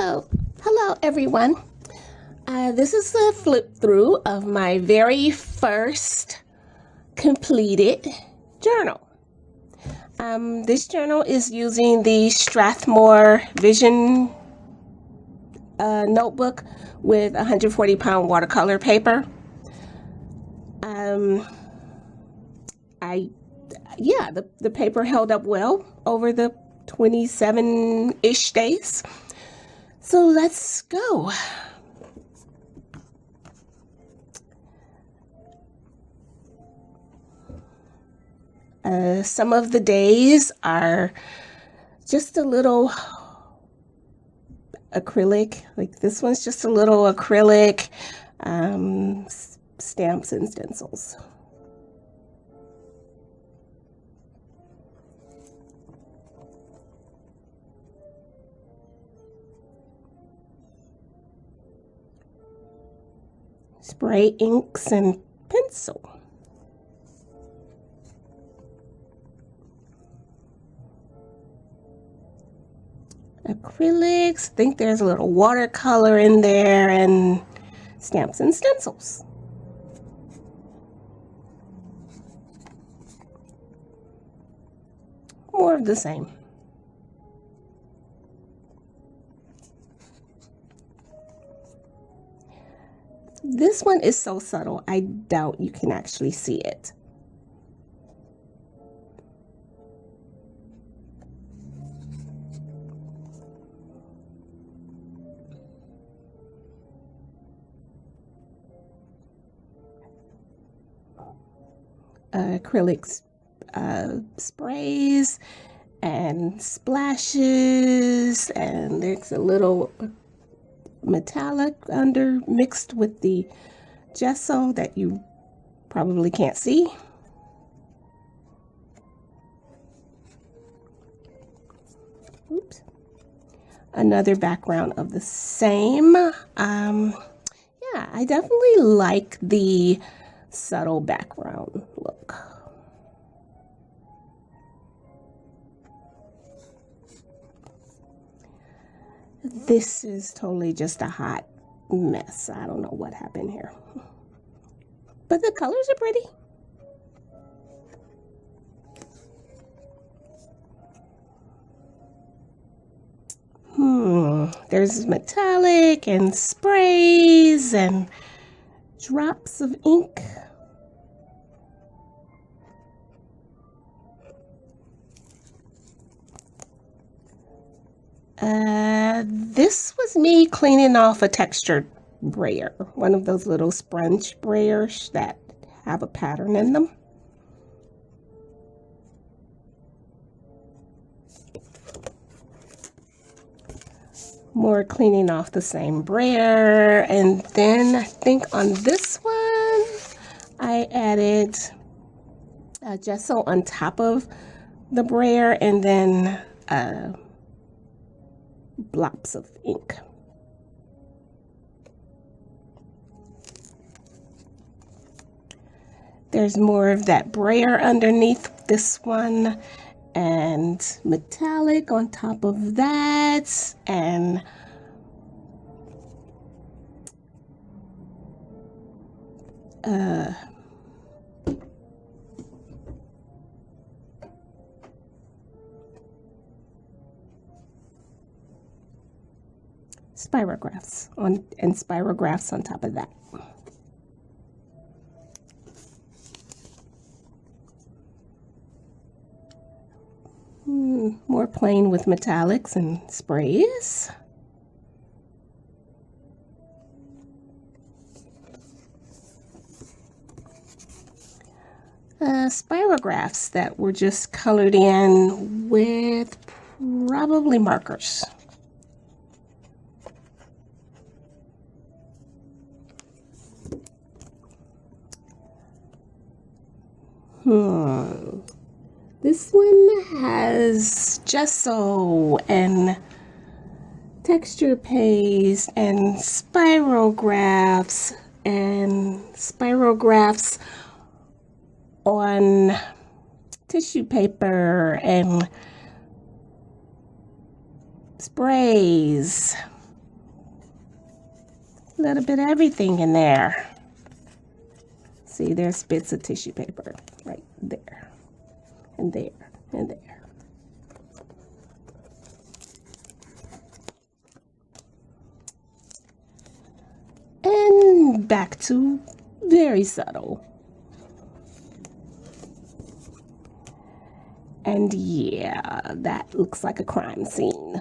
Hello everyone. This is a flip through of my very first completed journal. This journal is using the Strathmore Vision notebook with 140-pound watercolor paper. The paper held up well over the 27-ish days. So let's go. Some of the days are just a little acrylic, like this one's just a little acrylic, stamps and stencils. Spray inks and pencil. Acrylics, I think there's a little watercolor in there, and stamps and stencils. More of the same. This one is so subtle, I doubt you can actually see it. Acrylics, sprays and splashes, and there's a little metallic under mixed with the gesso that you probably can't see. Oops. Another background of the same. Yeah, I definitely like the subtle background look. This is totally just a hot mess. I don't know what happened here. But the colors are pretty. There's metallic and sprays and drops of ink. This was me cleaning off a textured brayer, one of those little sponge brayers that have a pattern in them. More cleaning off the same brayer, and then I think on this one I added gesso on top of the brayer, and then blobs of ink. There's more of that brayer underneath this one, and metallic on top of that, and spirographs on top of that. More plain with metallics and sprays. Spirographs that were just colored in with probably markers. This one has gesso and texture paste and spirograph on tissue paper and sprays. A little bit of everything in there. See, there's bits of tissue paper right there, and there, and there. And back to very subtle. And yeah, that looks like a crime scene.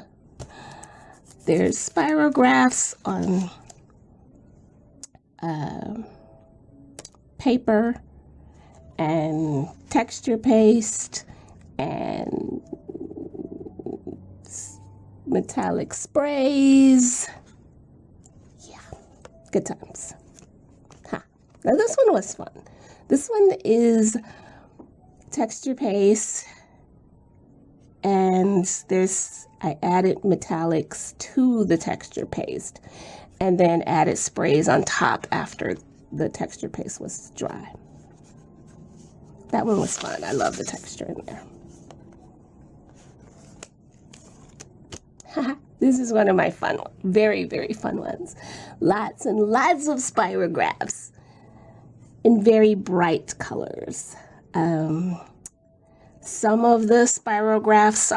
There's spirographs on paper and texture paste and metallic sprays. Yeah, good times. Ha. Now this one was fun. This one is texture paste, and I added metallics to the texture paste and then added sprays on top after the texture paste was dry. That one was fun. I love the texture in there. This is one of my fun ones. Very, very fun ones. Lots and lots of spirographs in very bright colors. Some of the spirographs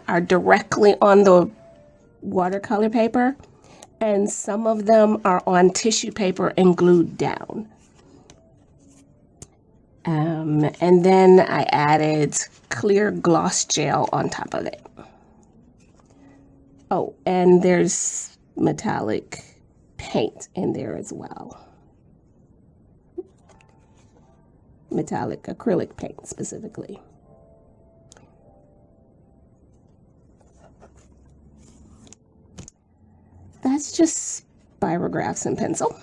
are directly on the watercolor paper, and some of them are on tissue paper and glued down. And then I added clear gloss gel on top of it. Oh, and there's metallic paint in there as well. Metallic acrylic paint specifically. That's just spirographs and pencil.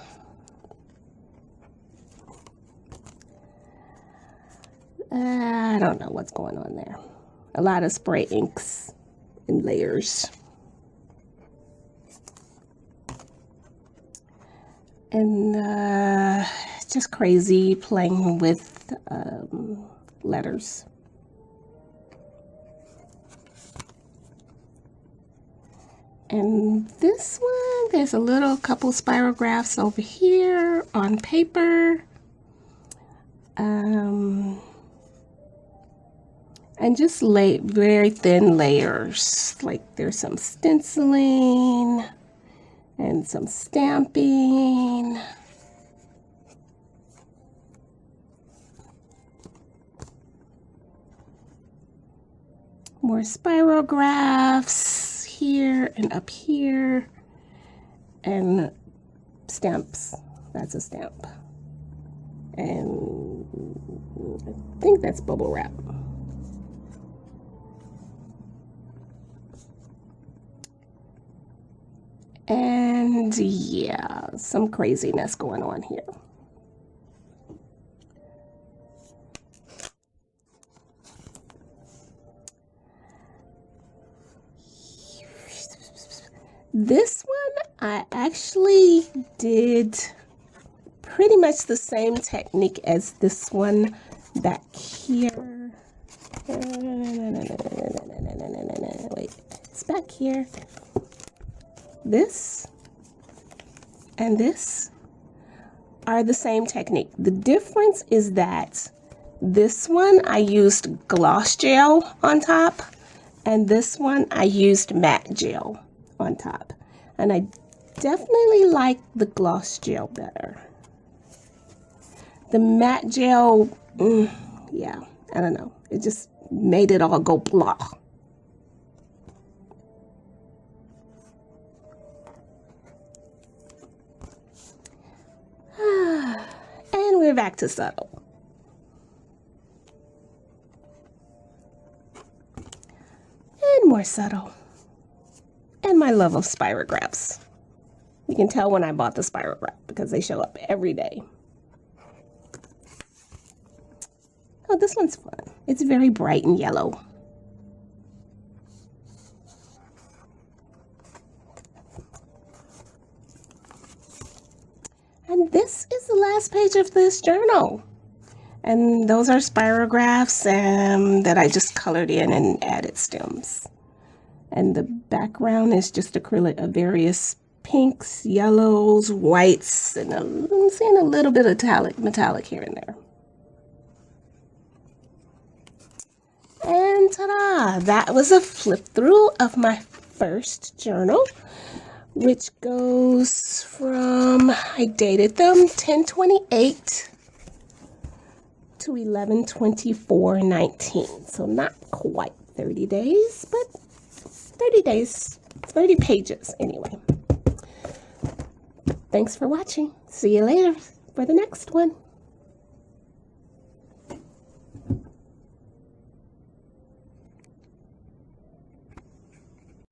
I don't know what's going on there. A lot of spray inks and layers. And just crazy playing with letters. And this one, there's a couple spirographs over here on paper. And just very thin layers. Like there's some stenciling and some stamping. More spirographs here and up here. And stamps. That's a stamp. And I think that's bubble wrap. And yeah, some craziness going on here. This one, I actually did pretty much the same technique as this one back here. Wait, it's back here. This and this are the same technique. The difference is that this one I used gloss gel on top, and this one I used matte gel on top. And I definitely like the gloss gel better. The matte gel, yeah, I don't know. It just made it all go blah. And we're back to subtle. And more subtle. And my love of spirographs. You can tell when I bought the spirograph because they show up every day. Oh, this one's fun. It's very bright and yellow. And this is the last page of this journal. And those are spirographs that I just colored in and added stems. And the background is just acrylic of various pinks, yellows, whites, and I'm seeing a little bit of metallic here and there. And ta-da! That was a flip through of my first journal, which goes from, I dated them 10/28 to 11/24/19. So not quite 30 days, but 30 days, 30 pages anyway. Thanks for watching. See you later for the next one.